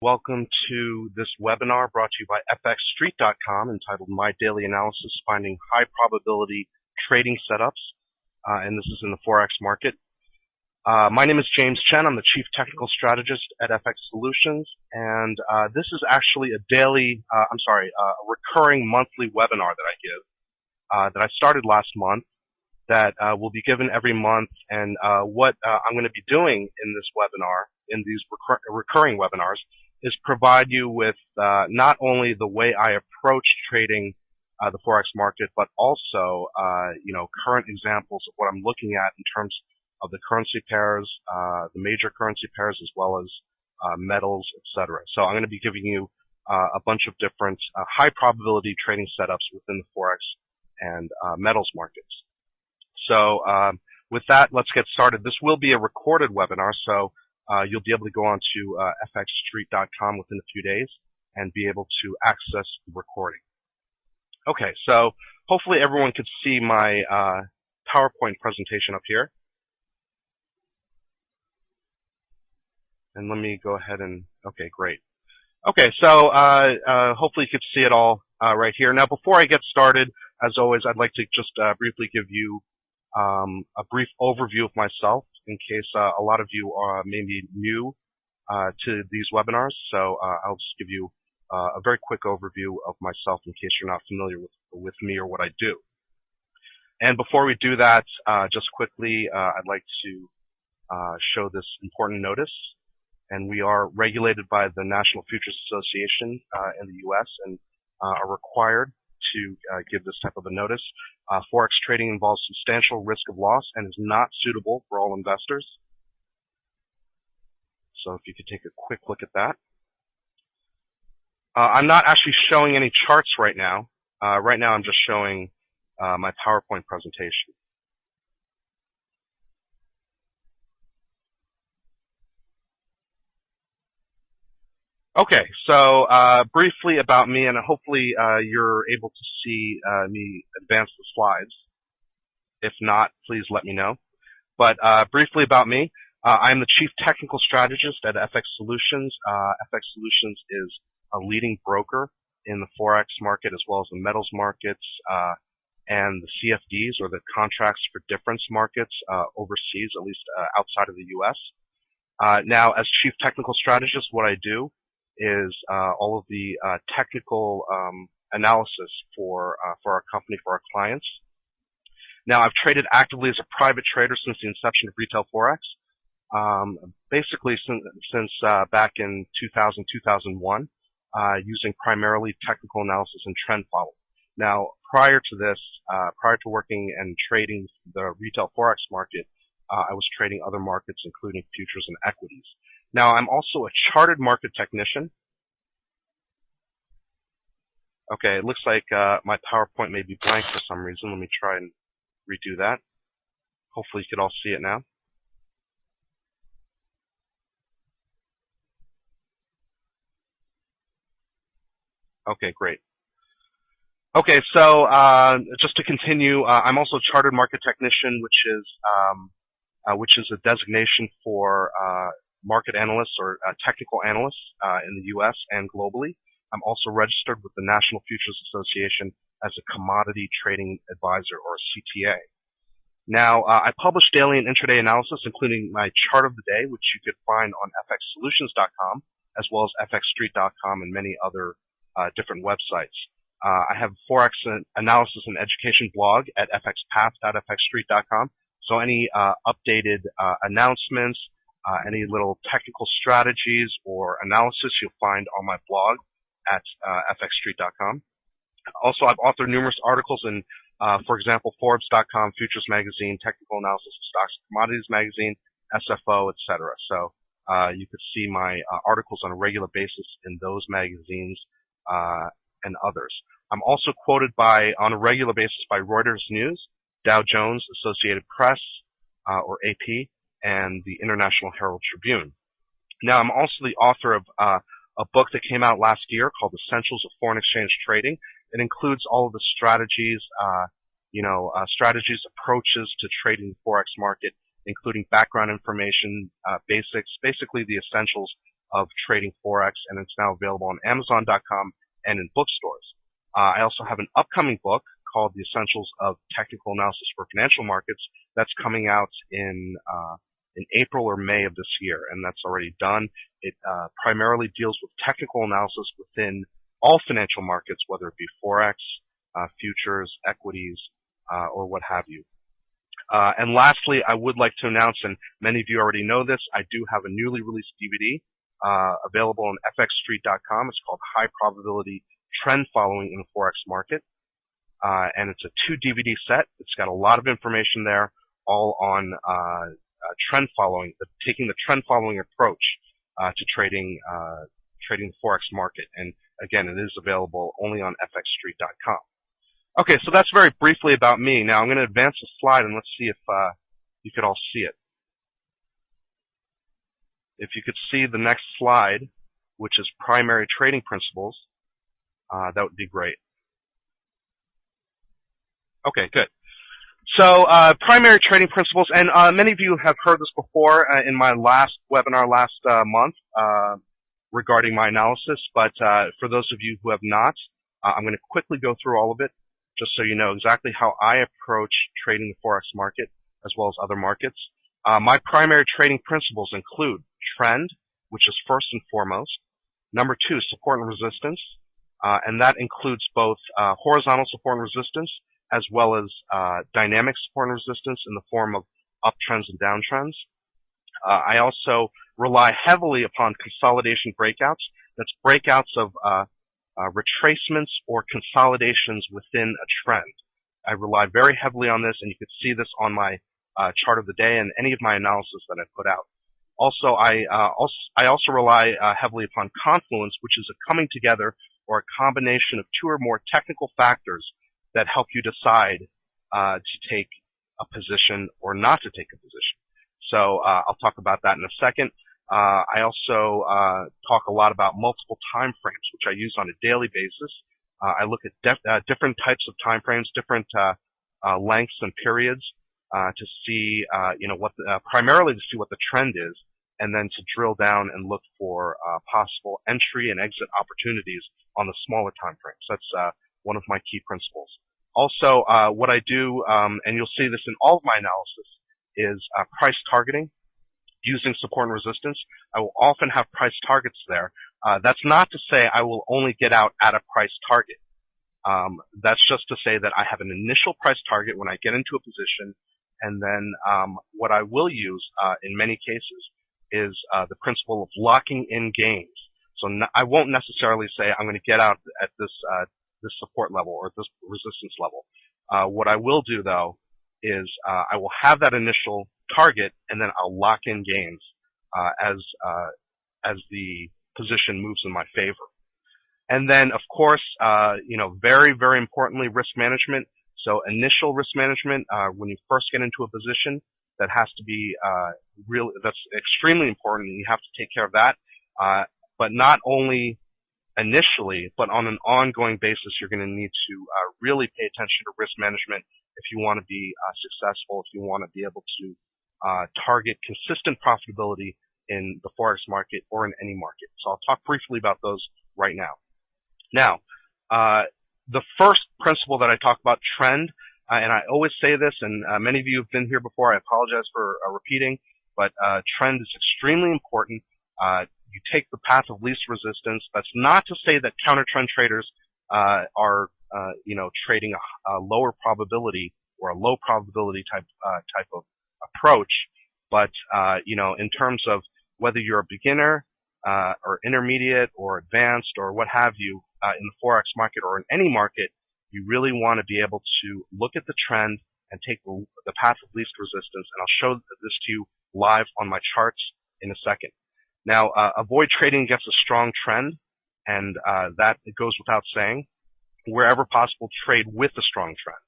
Welcome to this webinar brought to you by FXStreet.com entitled My Daily Analysis Finding High Probability Trading Setups, and this is in the Forex market. My name is James Chen. I'm the Chief Technical Strategist at FX Solutions, and this is actually a recurring monthly webinar that I give, that I started last month, that will be given every month. And what I'm going to be doing in this webinar, in these recurring webinars, is provide you with not only the way I approach trading the Forex market, but also current examples of what I'm looking at in terms of the currency pairs, the major currency pairs, as well as metals, etc. So I'm going to be giving you a bunch of different high probability trading setups within the Forex and metals markets. So with that, let's get started. This will be a recorded webinar, so you'll be able to go on to FXStreet.com within a few days and be able to access the recording. Okay, so hopefully everyone could see my PowerPoint presentation up here. And let me go ahead and, okay, great. Okay, so hopefully you could see it all right here. Now, before I get started, as always, I'd like to just briefly give you a brief overview of myself in case a lot of you may be new to these webinars. So I'll just give you a very quick overview of myself in case you're not familiar with me or what I do. And before we do that, just quickly, I'd like to show this important notice. And we are regulated by the National Futures Association in the U.S. and are required to give this type of a notice. Forex trading involves substantial risk of loss and is not suitable for all investors. So if you could take a quick look at that. I'm not actually showing any charts right now. Right now I'm just showing my PowerPoint presentation. Okay, so briefly about me, and hopefully you're able to see me advance the slides. If not, please let me know. But briefly about me, I'm the Chief Technical Strategist at FX Solutions. FX Solutions is a leading broker in the Forex market as well as the metals markets and the CFDs, or the contracts for difference markets overseas, at least outside of the U.S. Now, as Chief Technical Strategist, what I do is all of the technical analysis for our company, for our clients. Now, I've traded actively as a private trader since the inception of retail Forex, basically since back in 2000, 2001, using primarily technical analysis and trend following. Now, prior to this, prior to working and trading the retail Forex market, I was trading other markets, including futures and equities. Now, I'm also a chartered market technician. Okay, it looks like my PowerPoint may be blank for some reason. Let me try and redo that. Hopefully you can all see it now. Okay, great. Okay, so just to continue, I'm also a chartered market technician, which is a designation for market analysts or technical analysts in the U.S. and globally. I'm also registered with the National Futures Association as a commodity trading advisor, or a CTA. Now, I publish daily and intraday analysis, including my chart of the day, which you could find on FXSolutions.com, as well as FXStreet.com and many other different websites. I have a Forex analysis and education blog at fxpath.fxstreet.com. So any updated announcements, any little technical strategies or analysis you'll find on my blog at fxstreet.com. Also, I've authored numerous articles in, for example, Forbes.com, Futures Magazine, Technical Analysis of Stocks and Commodities Magazine, SFO, etc. So you could see my articles on a regular basis in those magazines and others. I'm also quoted on a regular basis by Reuters News, Dow Jones, Associated Press, or AP, and the International Herald Tribune. Now, I'm also the author of a book that came out last year called Essentials of Foreign Exchange Trading. It includes all of the strategies, approaches to trading the Forex market, including background information, basics, basically the essentials of trading Forex, and it's now available on Amazon.com and in bookstores. I also have an upcoming book called The Essentials of Technical Analysis for Financial Markets that's coming out in April or May of this year, and that's already done. It primarily deals with technical analysis within all financial markets, whether it be Forex, futures, equities, or what have you. And lastly, I would like to announce, and many of you already know this, I do have a newly released DVD available on fxstreet.com. It's called High Probability Trend Following in the Forex Market. And it's a 2 DVD set. It's got a lot of information there, all on trend following, taking the trend following approach to trading the Forex market. And again, it is available only on fxstreet.com. Okay, so that's very briefly about me. Now I'm going to advance the slide and let's see if you could all see it. If you could see the next slide, which is primary trading principles, that would be great. Okay, good. So primary trading principles, and many of you have heard this before in my last webinar last month regarding my analysis, but for those of you who have not, I'm going to quickly go through all of it just so you know exactly how I approach trading the Forex market as well as other markets. My primary trading principles include trend, which is first and foremost. Number 2, support and resistance, and that includes both horizontal support and resistance as well as dynamic support and resistance in the form of uptrends and downtrends. I also rely heavily upon consolidation breakouts. That's breakouts of retracements or consolidations within a trend. I rely very heavily on this, and you can see this on my chart of the day and any of my analysis that I put out. Also, I also rely heavily upon confluence, which is a coming together or a combination of 2 or more technical factors that help you decide to take a position or not to take a position. So I'll talk about that in a second. I also talk a lot about multiple time frames, which I use on a daily basis. I look at different types of time frames, different lengths and periods to see, primarily to see what the trend is, and then to drill down and look for possible entry and exit opportunities on the smaller time frames. That's one of my key principles. Also, what I do, and you'll see this in all of my analysis, is price targeting using support and resistance. I will often have price targets there. That's not to say I will only get out at a price target. That's just to say that I have an initial price target when I get into a position, and then what I will use in many cases is the principle of locking in gains. So I won't necessarily say I'm going to get out at this support level or this resistance level. What I will do, though, is I will have that initial target, and then I'll lock in gains as the position moves in my favor. And then, of course, very, very importantly, risk management. So initial risk management, when you first get into a position, that has to be that's extremely important, and you have to take care of that. But not only initially, but on an ongoing basis, you're going to need to really pay attention to risk management if you want to be successful, if you want to be able to target consistent profitability in the Forex market or in any market. So I'll talk briefly about those right now. Now, the first principle that I talk about, trend, and I always say this, and many of you have been here before, I apologize for repeating, but trend is extremely important. You take the path of least resistance. That's not to say that counter trend traders are trading a lower probability or a low probability type of approach, but in terms of whether you're a beginner or intermediate or advanced or what have you in the Forex market or in any market, you really want to be able to look at the trend and take the path of least resistance. And I'll show this to you live on my charts in a second. Now, avoid trading against a strong trend, and that goes without saying. Wherever possible, trade with a strong trend.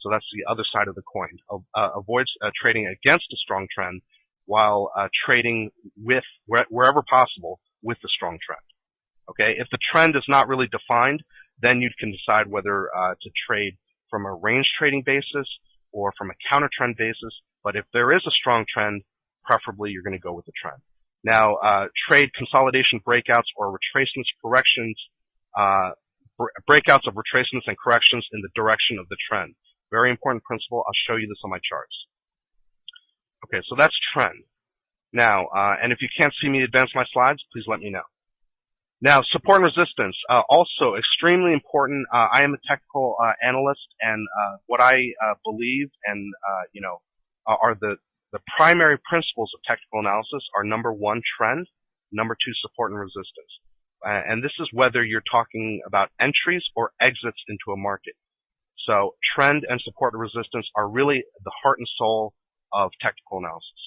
So that's the other side of the coin. Avoid trading against a strong trend while trading with, wherever possible, with the strong trend. Okay, if the trend is not really defined, then you can decide whether to trade from a range trading basis or from a counter trend basis. But if there is a strong trend, preferably you're going to go with the trend. Now, trade consolidation breakouts or retracements, corrections, breakouts of retracements and corrections in the direction of the trend. Very important principle. I'll show you this on my charts. Okay, so that's trend. Now, and if you can't see me advance my slides, please let me know. Now, support and resistance, also extremely important. I am a technical analyst, and what I believe and are the primary principles of technical analysis are: number one, trend; number two, support and resistance. And this is whether you're talking about entries or exits into a market. So, trend and support and resistance are really the heart and soul of technical analysis.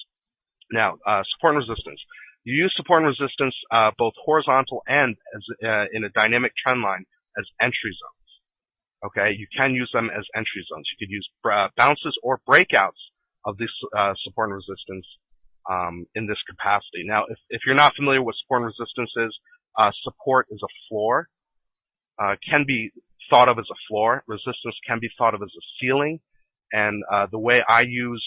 Now, support and resistance. You use support and resistance both horizontal and as, in a dynamic trend line as entry zones. Okay, you can use them as entry zones. You could use bounces or breakouts of this support and resistance in this capacity. Now, if you're not familiar with support and resistance is, support is a floor, can be thought of as a floor. Resistance can be thought of as a ceiling. And the way I use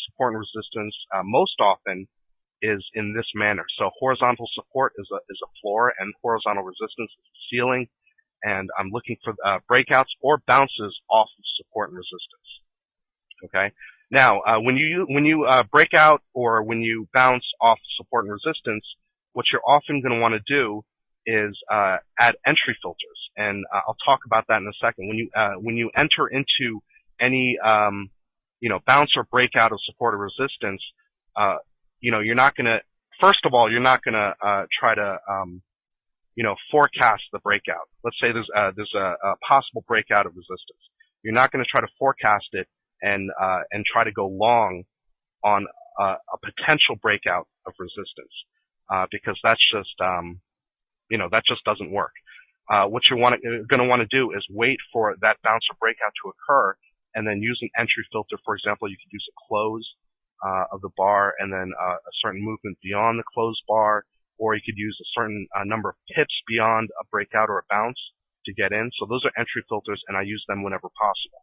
support and resistance most often is in this manner. So horizontal support is a floor, and horizontal resistance is a ceiling. And I'm looking for breakouts or bounces off of support and resistance. Okay. Now, when you break out or when you bounce off support and resistance, what you're often going to want to do is add entry filters, and I'll talk about that in a second. When you enter into any bounce or breakout of support or resistance, you're not going to, first of all, you're not going to try to forecast the breakout. Let's say there's a possible breakout of resistance. You're not going to try to forecast it and try to go long on a potential breakout of resistance, because that's just that just doesn't work. What you're going to want to do is wait for that bounce or breakout to occur, and then use an entry filter. For example, you could use a close of the bar and then a certain movement beyond the close bar, or you could use a certain number of pips beyond a breakout or a bounce to get in. So those are entry filters, and I use them whenever possible.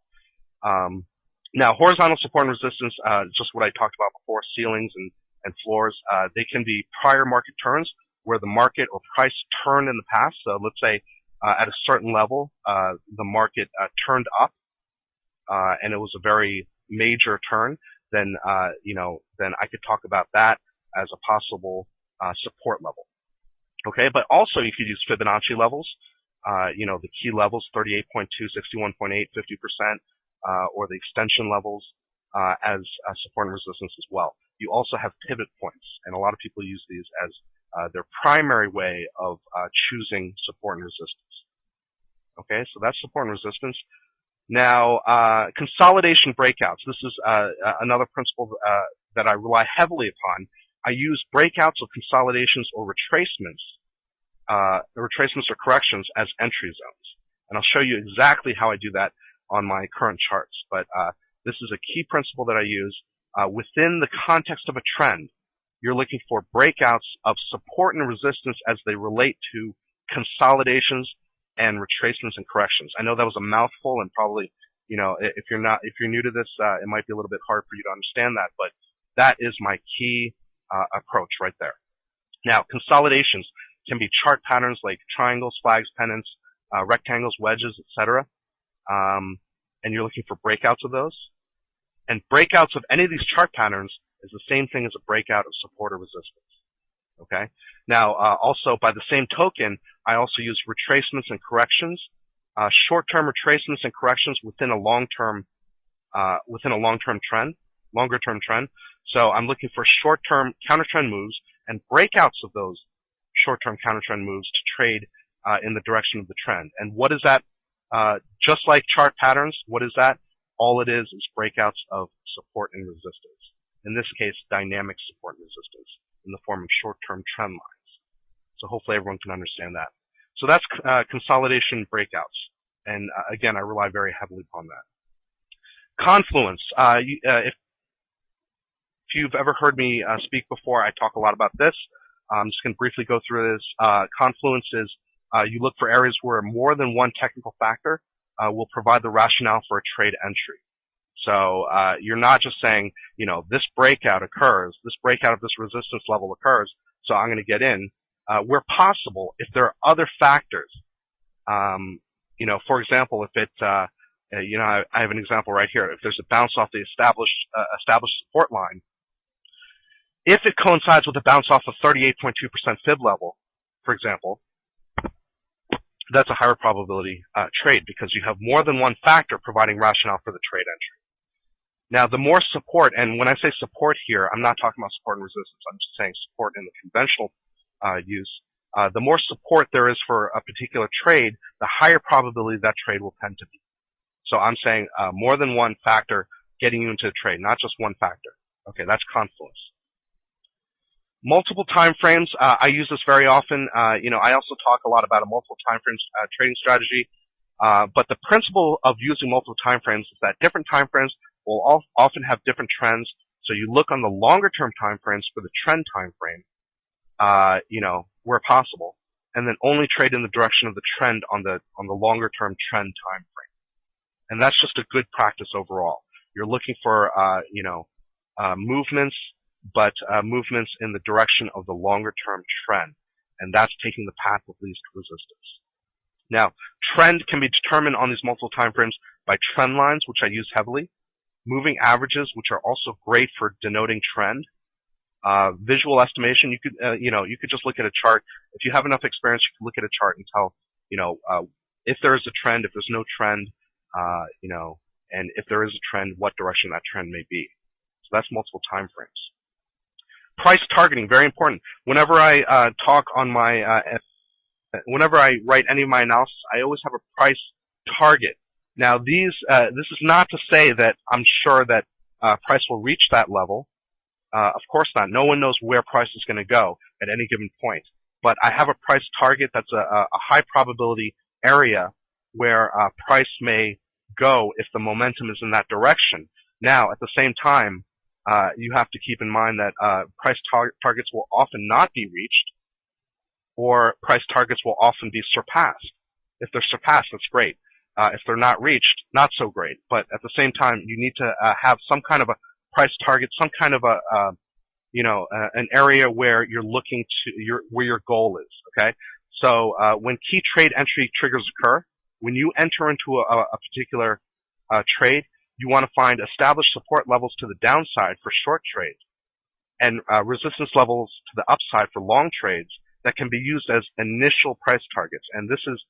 Now, horizontal support and resistance, just what I talked about before, ceilings and floors, they can be prior market turns where the market or price turned in the past. So let's say at a certain level, the market turned up, and it was a very major turn. Then I could talk about that as a possible support level. Okay, but also you could use Fibonacci levels, the key levels, 38.2, 61.8, 50%, or the extension levels as support and resistance as well. You also have pivot points, and a lot of people use these as their primary way of choosing support and resistance. Okay, so that's support and resistance. Now, consolidation breakouts. This is another principle that I rely heavily upon. I use breakouts of consolidations or retracements or corrections as entry zones. And I'll show you exactly how I do that on my current charts. But this is a key principle that I use. Within the context of a trend, you're looking for breakouts of support and resistance as they relate to consolidations and retracements and corrections. I know that was a mouthful, and probably, if you're new to this, it might be a little bit hard for you to understand that, but that is my key approach right there. Now, consolidations can be chart patterns like triangles, flags, pennants, rectangles, wedges, etc. And you're looking for breakouts of those. And breakouts of any of these chart patterns is the same thing as a breakout of support or resistance. Okay. Now, also by the same token, I also use retracements and corrections, short-term retracements and corrections within a long-term trend, longer-term trend. So I'm looking for short-term counter-trend moves and breakouts of those short-term counter-trend moves to trade in the direction of the trend. And what is that? Just like chart patterns, what is that? All it is breakouts of support and resistance. In this case, dynamic support and resistance in the form of short-term trend lines. So hopefully everyone can understand that. So that's consolidation breakouts. And again, I rely very heavily upon that. Confluence. If you've ever heard me speak before, I talk a lot about this. I'm just going to briefly go through this. Confluence is you look for areas where more than one technical factor will provide the rationale for a trade entry. So you're not just saying, this breakout occurs, this breakout of this resistance level occurs, so I'm going to get in. Where possible, if there are other factors, for example, if it, I have an example right here. If there's a bounce off the established support line, if it coincides with a bounce off of 38.2% fib level, for example, that's a higher probability trade because you have more than one factor providing rationale for the trade entry. Now, the more support, and when I say support here, I'm not talking about support and resistance. I'm just saying support in the conventional use. The more support there is for a particular trade, the higher probability that trade will tend to be. So I'm saying more than one factor getting you into a trade, not just one factor. Okay, that's Confluence. Multiple time frames, I use this very often. I also talk a lot about a multiple time frames trading strategy. But the principle of using multiple time frames is that different time frames will often have different trends. So you look on the longer term time frames for the trend time frame, where possible, and then only trade in the direction of the trend on the longer term trend time frame. And that's just a good practice overall. You're looking for movements, but movements in the direction of the longer term trend, and that's taking the path of least resistance. Now, trend can be determined on these multiple time frames by trend lines, which I use heavily, moving averages, which are also great for denoting trend. Visual estimation, you could just look at a chart. If you have enough experience, you can look at a chart and tell, if there is a trend, if there's no trend, and if there is a trend, what direction that trend may be. So that's multiple time frames. Price targeting, very important. Whenever I whenever I write any of my analysis, I always have a price target. Now, this is not to say that I'm sure that price will reach that level. Of course not. No one knows where price is going to go at any given point. But I have a price target that's a high probability area where price may go if the momentum is in that direction. Now, at the same time, you have to keep in mind that price targets will often not be reached, or price targets will often be surpassed. If they're surpassed, that's great. If they're not reached, not so great. But at the same time, you need to have some kind of a price target, some kind of an area where you're looking to, where your goal is. Okay. So when key trade entry triggers occur, when you enter into a particular trade, you want to find established support levels to the downside for short trades and resistance levels to the upside for long trades that can be used as initial price targets. And this is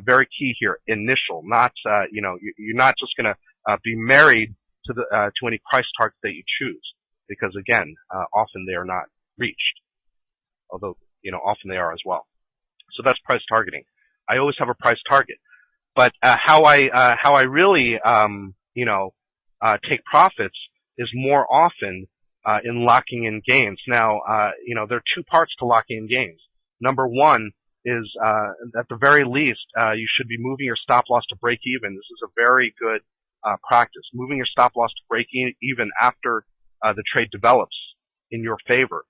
very key here, initial, not, you're not just going to be married to any price target that you choose, because again, often they are not reached, although, often they are as well. So that's price targeting. I always have a price target. But how I really take profits is more often in locking in gains. Now, there are two parts to locking in gains. Number one is, at the very least, you should be moving your stop loss to break even. This is a very good practice. Moving your stop loss to break even after the trade develops in your favor.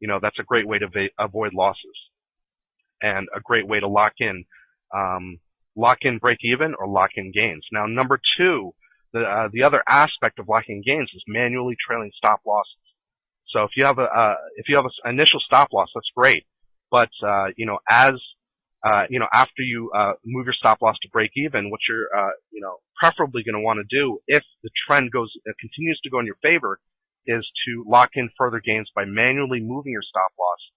That's a great way to avoid losses, and a great way to lock in break even or lock in gains. Now, number two, the other aspect of locking gains is manually trailing stop losses. So if you have an initial stop loss, that's great. But after you move your stop loss to break even, what you're preferably going to want to do, if the trend continues to go in your favor, is to lock in further gains by manually moving your stop loss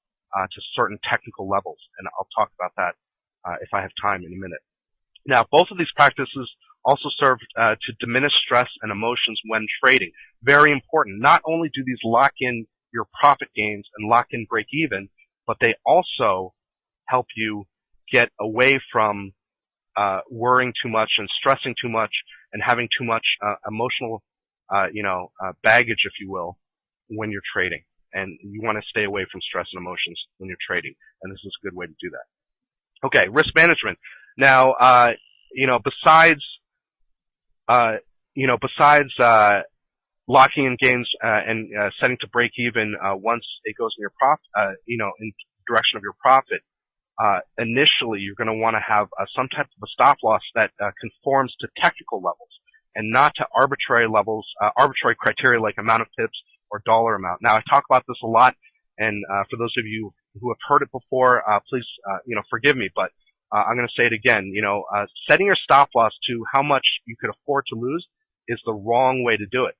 to certain technical levels. And I'll talk about that if I have time in a minute. Now, both of these practices also serve to diminish stress and emotions when trading. Very important. Not only do these lock in your profit gains and lock in break even, but they also help you get away from worrying too much and stressing too much and having too much emotional baggage, if you will, when you're trading. And you want to stay away from stress and emotions when you're trading. And this is a good way to do that. Okay, risk management. Now, besides locking in gains and setting to break even once it goes in your profit, in direction of your profit, initially you're going to want to have some type of a stop loss that conforms to technical levels and not to arbitrary levels, arbitrary criteria like amount of pips or dollar amount. Now, I talk about this a lot And for those of you who have heard it before, please, forgive me, but I'm going to say it again. Setting your stop loss to how much you could afford to lose is the wrong way to do it.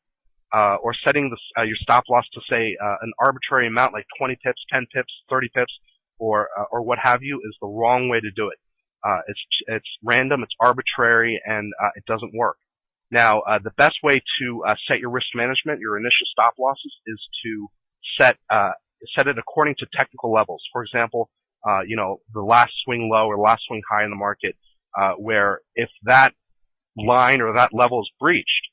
Or setting your stop loss to say an arbitrary amount like 20 pips, 10 pips, 30 pips, or what have you is the wrong way to do it. It's random, it's arbitrary, and it doesn't work. Now, the best way to set your risk management, your initial stop losses, is to set it according to technical levels. For example, the last swing low or last swing high in the market, where if that line or that level is breached,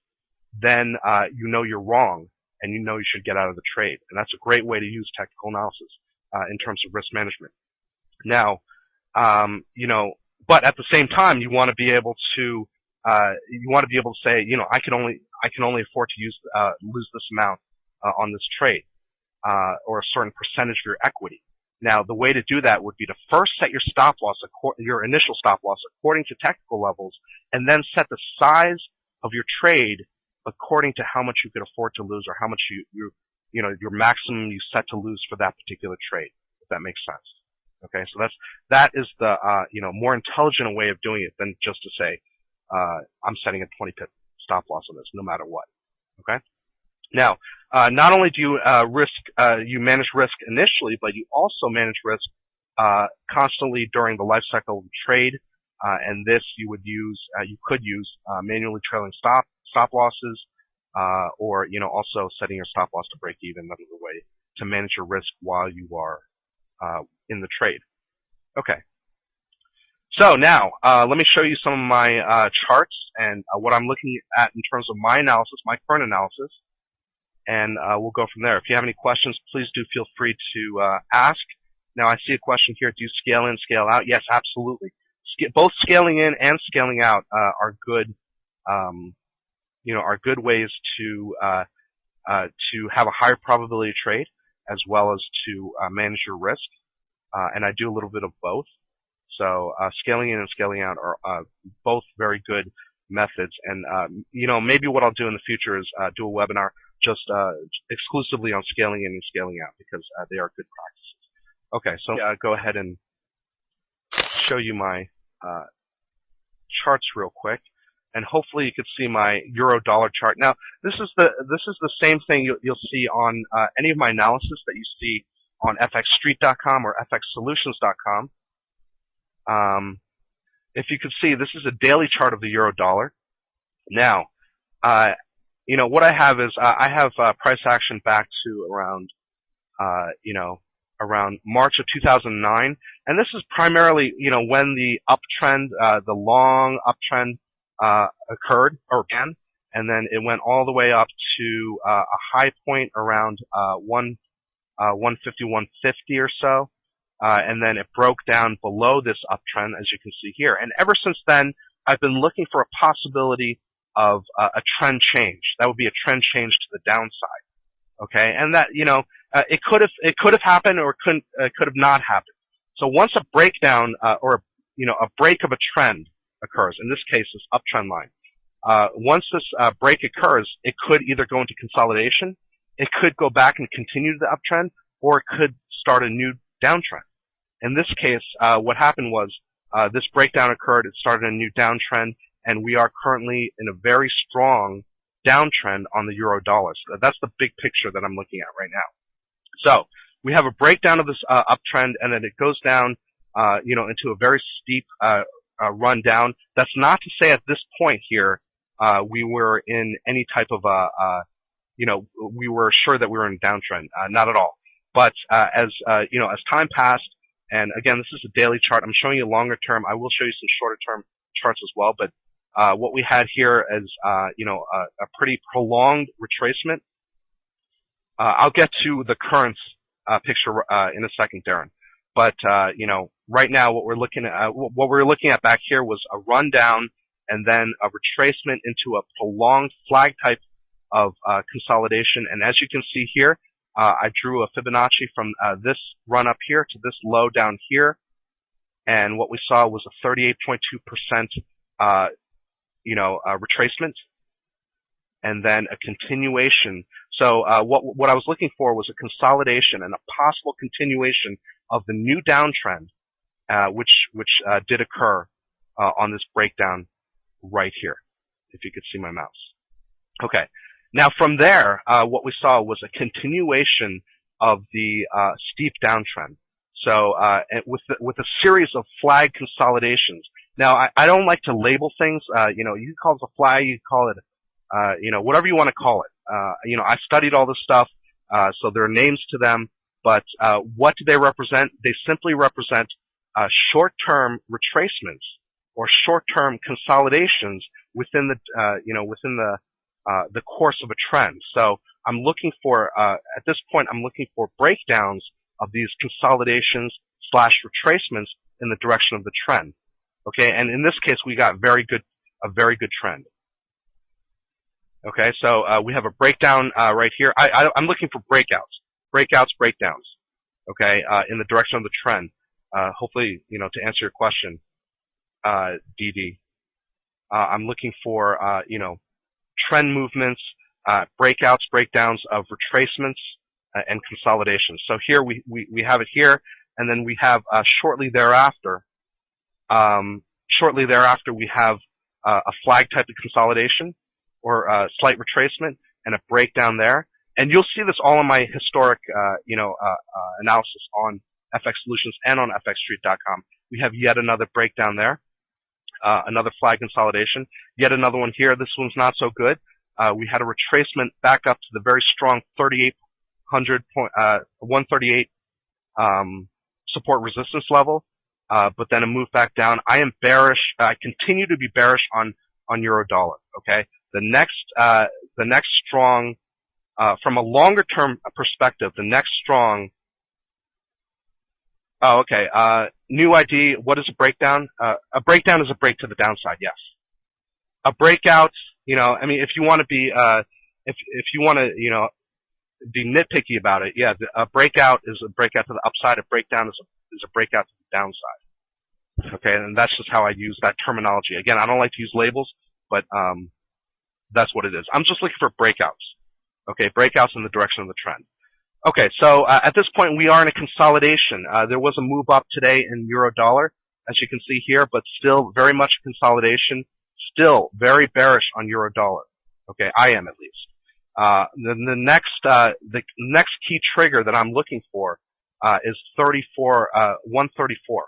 then you're wrong and you should get out of the trade. And that's a great way to use technical analysis in terms of risk management. Now, but at the same time, you want to be able to say, I can only afford to lose this amount on this trade, or a certain percentage of your equity. Now, the way to do that would be to first set your stop loss, your initial stop loss, according to technical levels, and then set the size of your trade according to how much you could afford to lose, or how much your maximum you set to lose for that particular trade, if that makes sense. Okay, so that is the more intelligent way of doing it than just to say I'm setting a 20 pip stop loss on this, no matter what. Okay. Now, not only do you you manage risk initially, but you also manage risk constantly during the life cycle of the trade, and this you could use manually trailing stop losses, or also setting your stop loss to break even. Another way to manage your risk while you are in the trade. Okay. So now, let me show you some of my charts and what I'm looking at in terms of my analysis, my current analysis, and we'll go from there. If you have any questions, please do feel free to ask. Now, I see a question here: do you scale in, scale out? Yes, absolutely. Both scaling in and scaling out are good. Are good ways to have a higher probability trade, as well as to manage your risk. And I do a little bit of both. So scaling in and scaling out are both very good methods. And maybe what I'll do in the future is do a webinar just exclusively on scaling in and scaling out, because they are good practices. Okay, so go ahead and show you my charts real quick, and hopefully you could see my euro dollar chart. Now, this is the same thing you'll see on any of my analysis that you see on fxstreet.com or fxsolutions.com. If you could see, this is a daily chart of the euro dollar. Now, what I have is I have price action back to around around March of 2009, and this is primarily when the uptrend, the long uptrend occurred or began, and then it went all the way up to a high point around 150, 150 or so. And then it broke down below this uptrend, as you can see here. And ever since then, I've been looking for a possibility of a trend change. That would be a trend change to the downside. Okay, and that it could have happened, or could have not happened. So once a breakdown or a break of a trend occurs, in this case, this uptrend line, once this break occurs, it could either go into consolidation, it could go back and continue the uptrend, or it could start a new downtrend. In this case, what happened was this breakdown occurred, it started a new downtrend, and we are currently in a very strong downtrend on the euro dollar. So that's the big picture that I'm looking at right now. So we have a breakdown of this uptrend, and then it goes down into a very steep run down. That's not to say at this point here we were in any type of we were sure that we were in a downtrend. Not at all. But as time passed, and again, this is a daily chart. I'm showing you longer term. I will show you some shorter term charts as well. But what we had here is a pretty prolonged retracement. I'll get to the current picture in a second, Darren. But right now, what we're looking at back here was a rundown and then a retracement into a prolonged flag type of consolidation. And as you can see here, I drew a Fibonacci from this run up here to this low down here, and what we saw was a 38.2% retracement. and then a continuation. So what I was looking for was a consolidation and a possible continuation of the new downtrend, which did occur on this breakdown right here, if you could see my mouse. Okay. Now from there, what we saw was a continuation of the steep downtrend. So with a series of flag consolidations. Now I don't like to label things. You can call it a flag, you can call it whatever you want to call it. I studied all this stuff, so there are names to them. But what do they represent? They simply represent short-term retracements or short-term consolidations within the course of a trend. So I'm looking for at this point I'm looking for breakdowns of these consolidations / retracements in the direction of the trend. Okay, and in this case we got a very good trend. Okay, so we have a breakdown right here. I'm looking for breakdowns. Okay, in the direction of the trend. Hopefully, to answer your question, DD. I'm looking for trend movements, breakdowns of retracements, and consolidations. So here we have it here, and then we have shortly thereafter we have a flag type of consolidation or a slight retracement and a breakdown there. And you'll see this all in my historic analysis on FX Solutions and on FXStreet.com. We have yet another breakdown there, another flag consolidation, yet another one here. This one's not so good. We had a retracement back up to the very strong 138 support resistance level, but then a move back down. I am bearish. I continue to be bearish on euro dollar. Okay, the next strong, from a longer term perspective, the next strong. Oh, okay. New ID. What is a breakdown? A breakdown is a break to the downside. Yes. A breakout. If you want to be, if you want to, be nitpicky about it, yeah. A breakout is a breakout to the upside. A breakdown is a breakout to the downside. Okay, and that's just how I use that terminology. Again, I don't like to use labels, but that's what it is. I'm just looking for breakouts. Okay, breakouts in the direction of the trend. Okay, so at this point we are in a consolidation. There was a move up today in euro dollar, as you can see here, but still very much a consolidation. Still very bearish on euro dollar. Okay, I am at least. Then the next key trigger that I'm looking for is 134.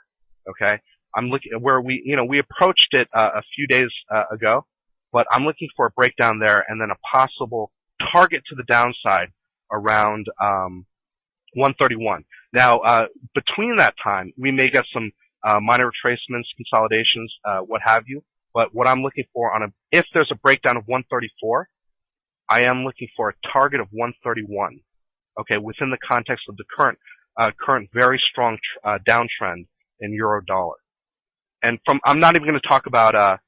Okay, I'm looking where we approached it a few days ago, but I'm looking for a breakdown there and then a possible target to the downside around 131. Now, between that time, we may get some minor retracements, consolidations, what have you. But what I'm looking for if there's a breakdown of 134, I am looking for a target of 131. Okay, within the context of the current very strong downtrend in euro dollar. And I'm not even going to talk about the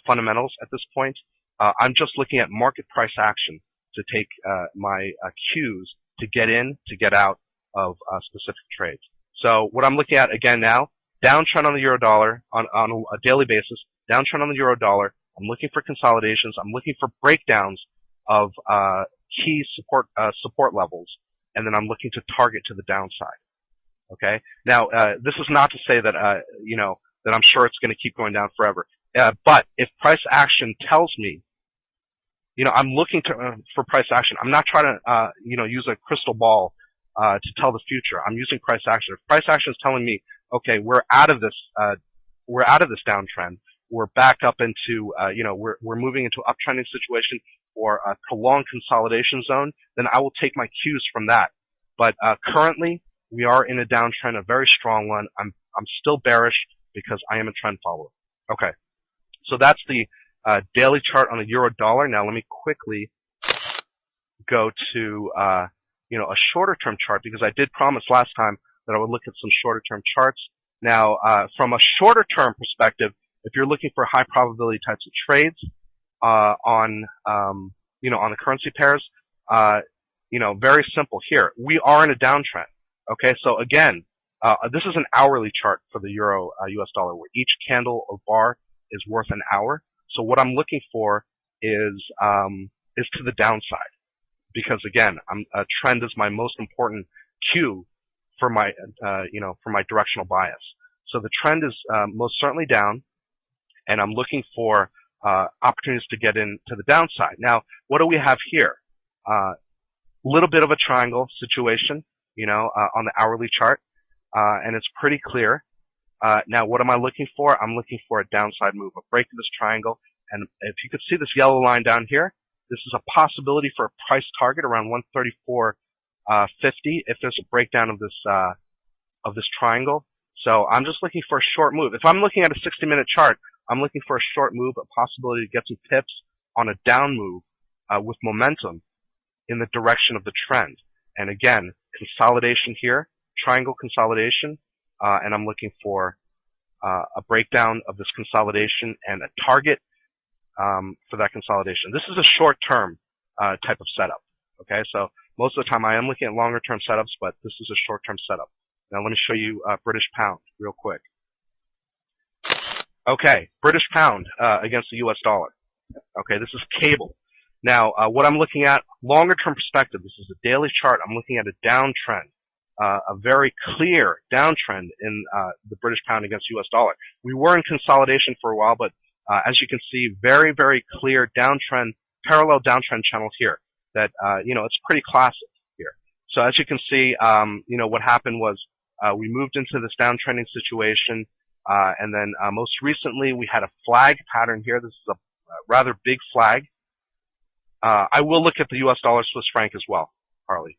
fundamentals at this point. I'm just looking at market price action to take my cues to get in, to get out of specific trades. So what I'm looking at again now, downtrend on the euro dollar on a daily basis, downtrend on the euro dollar. I'm looking for consolidations. I'm looking for breakdowns of key support levels, and then I'm looking to target to the downside. Okay. Now this is not to say that that I'm sure it's going to keep going down forever. But if price action tells me, I'm looking for price action. I'm not trying to use a crystal ball to tell the future. I'm using price action. If price action is telling me, okay, we're out of this downtrend. We're back up into, we're moving into an uptrending situation or a prolonged consolidation zone, then I will take my cues from that. But currently, we are in a downtrend, a very strong one. I'm still bearish because I am a trend follower. Okay, so that's the daily chart on the euro dollar. Now let me quickly go to a shorter term chart, because I did promise last time that I would look at some shorter term charts. Now from a shorter term perspective, if you're looking for high probability types of trades on the currency pairs, very simple here. We are in a downtrend. Okay, so again, this is an hourly chart for the euro US dollar, where each candle or bar is worth an hour. So what I'm looking for is to the downside, because again, a trend is my most important cue for my for my directional bias. So the trend is most certainly down, and I'm looking for opportunities to get in to the downside. Now, what do we have here? Little bit of a triangle situation, on the hourly chart, and it's pretty clear. Now, what am I looking for? I'm looking for a downside move, a break of this triangle. And if you could see this yellow line down here, this is a possibility for a price target around 134.50 if there's a breakdown of this triangle. So I'm just looking for a short move. If I'm looking at a 60-minute chart, I'm looking for a short move, a possibility to get some pips on a down move with momentum in the direction of the trend. And again, consolidation here, triangle consolidation, and I'm looking for a breakdown of this consolidation and a target for that consolidation. This is a short-term type of setup. Okay, so most of the time I am looking at longer-term setups, but this is a short-term setup. Now let me show you British pound real quick. Okay, British pound against the US dollar. Okay, this is cable. Now, what I'm looking at, longer-term perspective, this is a daily chart. I'm looking at a downtrend, a very clear downtrend in the British pound against US dollar. We were in consolidation for a while, but as you can see, very, very clear downtrend, parallel downtrend channel here that, it's pretty classic here. So as you can see, what happened was we moved into this downtrending situation, and then most recently we had a flag pattern here. This is a rather big flag. I will look at the US dollar Swiss franc as well, Harley.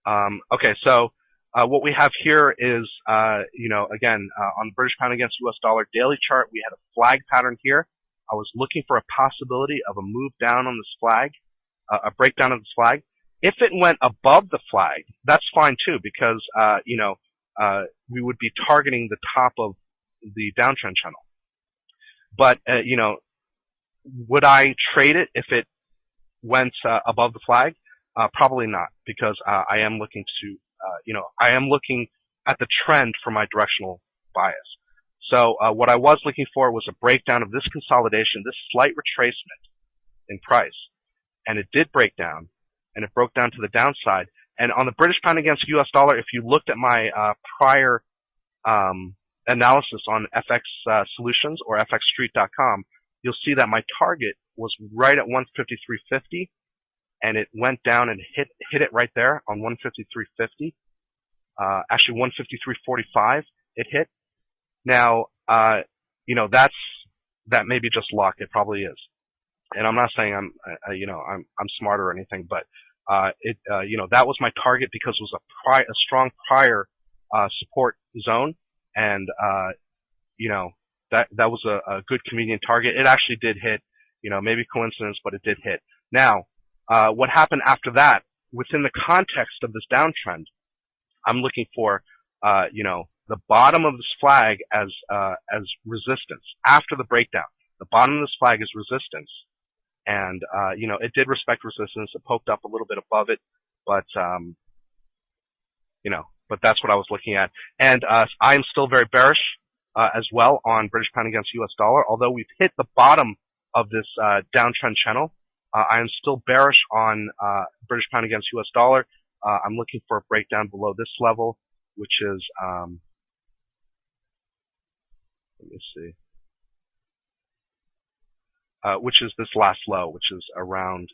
Okay, so what we have here is, again, on the British pound against US dollar daily chart, we had a flag pattern here. I was looking for a possibility of a move down on this flag, a breakdown of this flag. If it went above the flag, that's fine too, because, we would be targeting the top of the downtrend channel. But, would I trade it if it went above the flag? Probably not, because I am looking to, I am looking at the trend for my directional bias. So what I was looking for was a breakdown of this consolidation, this slight retracement in price. And it did break down, and it broke down to the downside. And on the British pound against US dollar, if you looked at my prior analysis on FX Solutions or FXStreet.com, you'll see that my target was right at 153.50, and it went down and hit it right there on 153.50. Actually 153.45 it hit. Now, that may be just luck. It probably is. And I'm not saying I'm smart or anything, but that was my target because it was a strong prior support zone, and that was a good convenient target. It actually did hit, maybe coincidence, but it did hit. Now, what happened after that, within the context of this downtrend, I'm looking for, the bottom of this flag as resistance after the breakdown. The bottom of this flag is resistance, and it did respect resistance. It poked up a little bit above it, but but that's what I was looking at. And I am still very bearish as well on British pound against US dollar. Although we've hit the bottom of this downtrend channel, I am still bearish on British pound against US dollar. I'm looking for a breakdown below this level, which is, let me see, which is this last low, which is around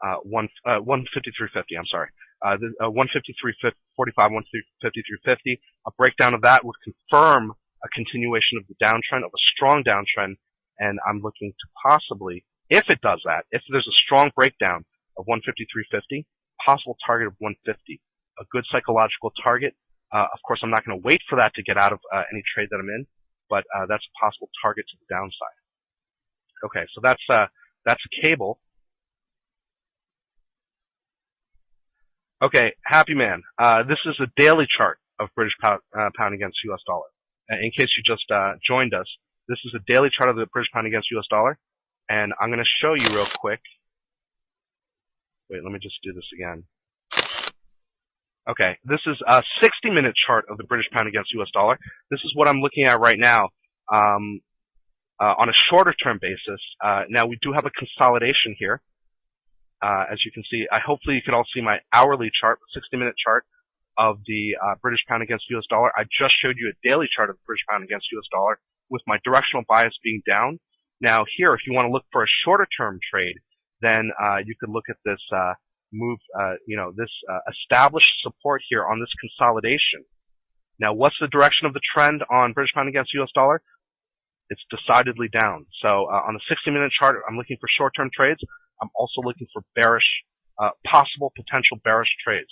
153.50. I'm sorry, 153.45, 153.50. A breakdown of that would confirm a continuation of the downtrend, of a strong downtrend, and I'm looking to possibly, if it does that, if there's a strong breakdown of 153.50, possible target of 150, a good psychological target. Of course, I'm not going to wait for that to get out of any trade that I'm in, but that's a possible target to the downside. Okay, so that's cable. Okay, happy man. This is a daily chart of British pound against US dollar. In case you just joined us, this is a daily chart of the British pound against US dollar, and I'm going to show you real quick. Wait, let me just do this again. Okay, this is a 60-minute chart of the British pound against US dollar. This is what I'm looking at right now. On a shorter term basis, now we do have a consolidation here. As you can see, hopefully you can all see my hourly chart, 60-minute chart of the British pound against US dollar. I just showed you a daily chart of the British pound against US dollar with my directional bias being down. Now here, if you want to look for a shorter term trade, then you could look at this move, this established support here on this consolidation. Now, what's the direction of the trend on British pound against US dollar? It's decidedly down. So on the 60-minute chart, I'm looking for short-term trades. I'm also looking for bearish, possible potential bearish trades.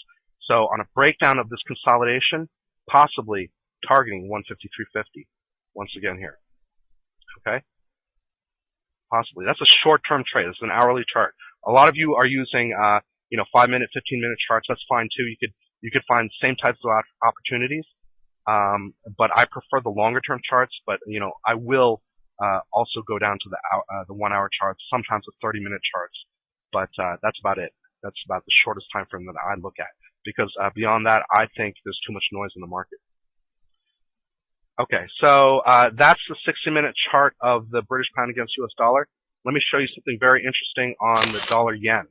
So on a breakdown of this consolidation, possibly targeting 153.50 once again here. Okay? Possibly. That's a short-term trade. It's an hourly chart. A lot of you are using 5-minute, 15-minute charts. That's fine too. You could find the same types of opportunities. But I prefer the longer-term charts. But I will also go down to the 1-hour charts, sometimes the 30-minute charts. But that's about it. That's about the shortest time frame that I look at. Because beyond that, I think there's too much noise in the market. Okay, so that's the 60-minute chart of the British pound against US dollar. Let me show you something very interesting on the dollar yen.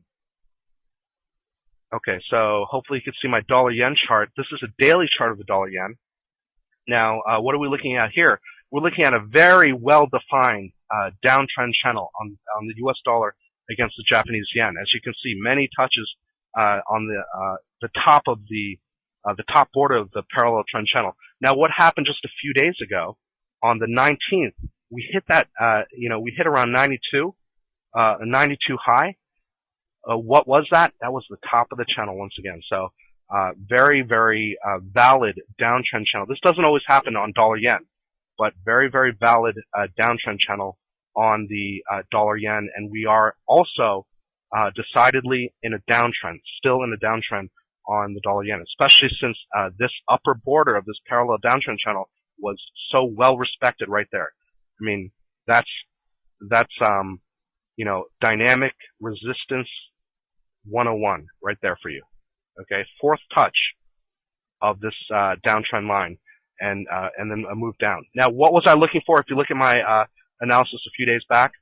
Okay, so hopefully you can see my dollar yen chart. This is a daily chart of the dollar yen. Now, what are we looking at here? We're looking at a very well-defined downtrend channel on the US dollar against the Japanese yen. As you can see, many touches on the top of the top border of the parallel trend channel. Now, what happened just a few days ago on the 19th? We hit that, we hit around 92, a 92 high. What was that? That was the top of the channel once again. So, very, very valid downtrend channel. This doesn't always happen on dollar yen, but very, very valid downtrend channel on the dollar yen. And we are also decidedly in a downtrend, still in a downtrend on the dollar yen, especially since this upper border of this parallel downtrend channel was so well respected right there. I mean, that's dynamic resistance 101 right there for you. Okay, fourth touch of this downtrend line, and then a move down. Now, what was I looking for? If you look at my analysis a few days back,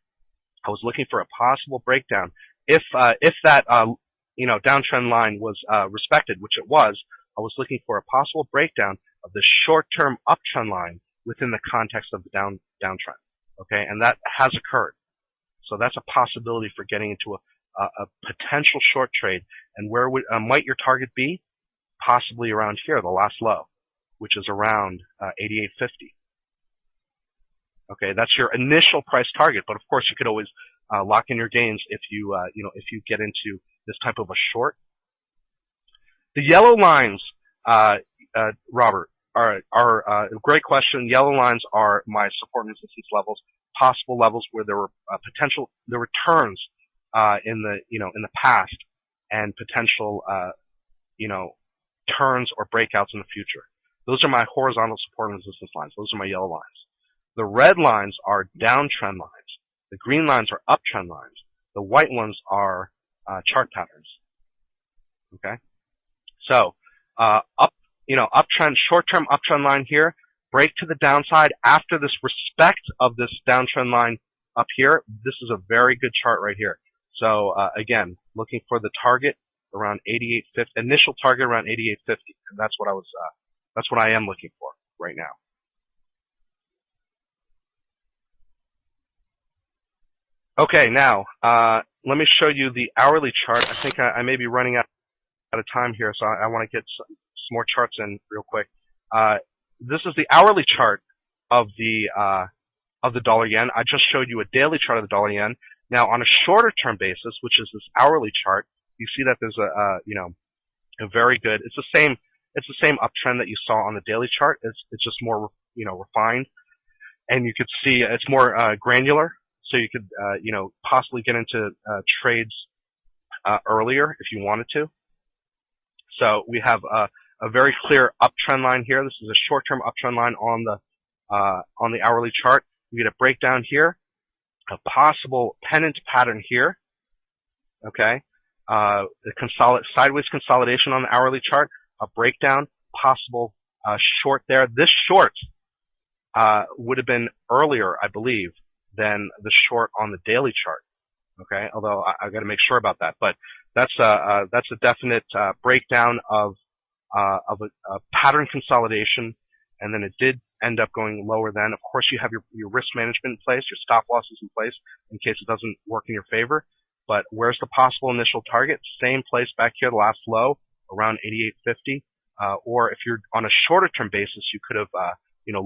I was looking for a possible breakdown. If that downtrend line was respected, which it was, I was looking for a possible breakdown of the short-term uptrend line within the context of the downtrend. Okay, and that has occurred. So that's a possibility for getting into a potential short trade. And where might your target be? Possibly around here, the last low, which is around 88.50. Okay, that's your initial price target, but of course you could always lock in your gains if you if you get into this type of a short. The yellow lines, Robert, are a great question. Yellow lines are my support and resistance levels, possible levels where there were there were turns in the past, and potential turns or breakouts in the future. Those are my horizontal support and resistance lines. Those are my yellow lines. The red lines are downtrend lines. The green lines are uptrend lines. The white ones are chart patterns. Okay, so uptrend, short-term uptrend line here, break to the downside after this respect of this downtrend line up here. This is a very good chart right here. So again, looking for the target around 88.50, initial target around 88.50, and that's what I am looking for right now. Okay, now let me show you the hourly chart. I think I may be running out of time here, so I want to get some more charts in real quick. This is the hourly chart of the dollar yen. I just showed you a daily chart of the dollar yen. Now, on a shorter term basis, which is this hourly chart, you see that there's a very good. It's the same uptrend that you saw on the daily chart. It's just more refined, and you could see it's more granular. So you could possibly get into trades earlier if you wanted to. So we have a very clear uptrend line here. This is a short-term uptrend line on the hourly chart. We get a breakdown here, a possible pennant pattern here. Okay, the sideways consolidation on the hourly chart, a breakdown, possible short there. This short would have been earlier, I believe, than the short on the daily chart. Okay, although I got to make sure about that, but that's a definite breakdown of a pattern consolidation, and then it did end up going lower. Then, of course, you have your risk management in place, your stop losses in place in case it doesn't work in your favor. But where's the possible initial target? Same place back here, the last low around 88.50. Or if you're on a shorter term basis, you could have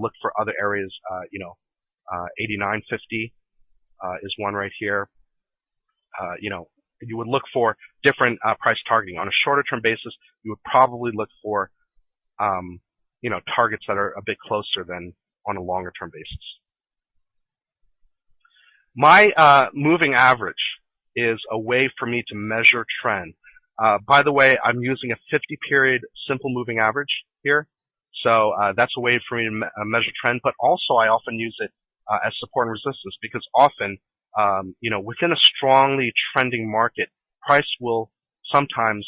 looked for other areas. 89.50 is one right here. You would look for different price targeting. On a shorter term basis, you would probably look for, targets that are a bit closer than on a longer term basis. My moving average is a way for me to measure trend. By the way, I'm using a 50-period simple moving average here. So that's a way for me to measure trend, but also I often use it as support and resistance because often within a strongly trending market, price will sometimes,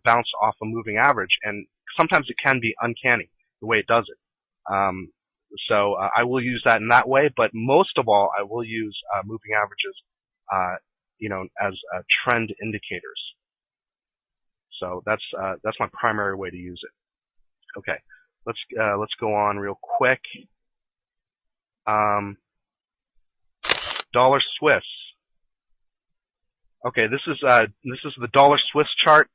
bounce off a moving average, and sometimes it can be uncanny the way it does it. So I will use that in that way, but most of all, I will use moving averages, as trend indicators. So that's my primary way to use it. Okay, let's go on real quick. Dollar Swiss. Okay, this is the dollar Swiss chart.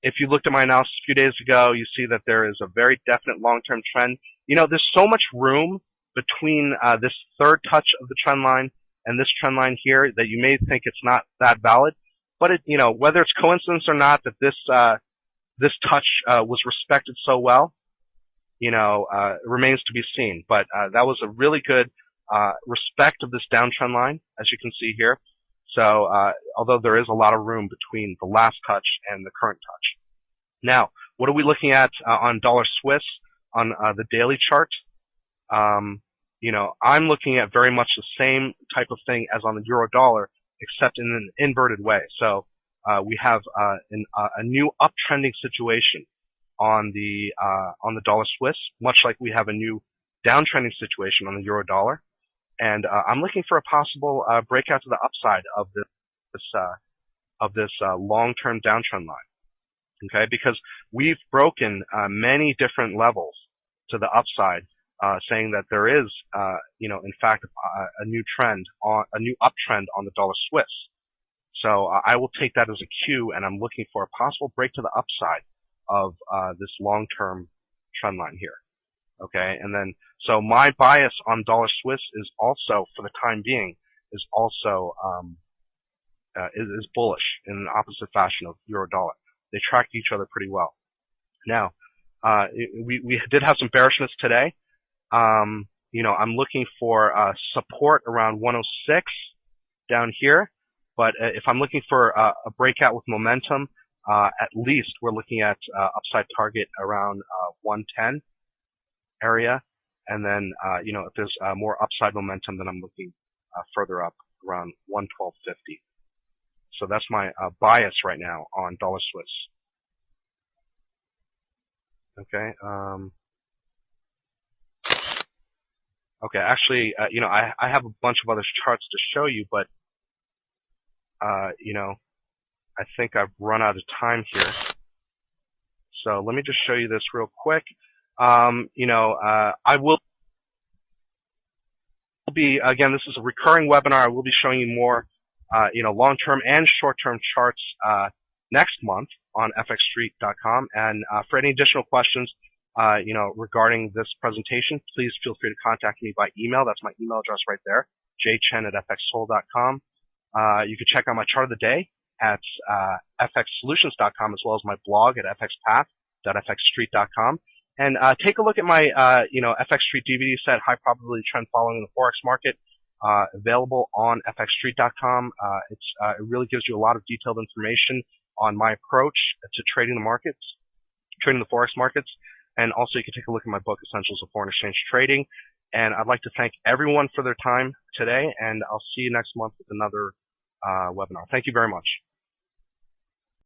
If you looked at my analysis a few days ago, you see that there is a very definite long-term trend. There's so much room between this third touch of the trend line and this trend line here that you may think it's not that valid. But whether it's coincidence or not that this touch was respected so well, remains to be seen. But that was a really good respect of this downtrend line, as you can see here. So although there is a lot of room between the last touch and the current touch. Now, what are we looking at on dollar Swiss on the daily chart? I'm looking at very much the same type of thing as on the euro dollar, except in an inverted way. So we have a new uptrending situation on the dollar Swiss, much like we have a new downtrending situation on the euro dollar. And I'm looking for a possible breakout to the upside of this long-term downtrend line. Okay, because we've broken many different levels to the upside, saying that there is, in fact, a new uptrend on the dollar Swiss. So I will take that as a cue, and I'm looking for a possible break to the upside of this long-term trend line here. Okay, and then so my bias on dollar Swiss is also, for the time being, is also is bullish in an opposite fashion of euro dollar. They track each other pretty well. Now, we did have some bearishness today. I'm looking for support around 106 down here, but if I'm looking for a breakout with momentum, at least we're looking at upside target around 110 area, and then if there's more upside momentum, then I'm looking further up around 112.50. So that's my bias right now on dollar Swiss. Okay. Okay. Actually, I have a bunch of other charts to show you, but I think I've run out of time here. So let me just show you this real quick. I will be, again, this is a recurring webinar. I will be showing you more, long-term and short-term charts next month on fxstreet.com. And for any additional questions, regarding this presentation, please feel free to contact me by email. That's my email address right there, jchen@fxsol.com. You can check out my chart of the day at fxsolutions.com, as well as my blog at fxpath.fxstreet.com. And take a look at my, FX Street DVD set, High Probability Trend Following the Forex Market, available on fxstreet.com. It really gives you a lot of detailed information on my approach to trading the Forex markets. And also, you can take a look at my book, Essentials of Foreign Exchange Trading. And I'd like to thank everyone for their time today, and I'll see you next month with another webinar. Thank you very much.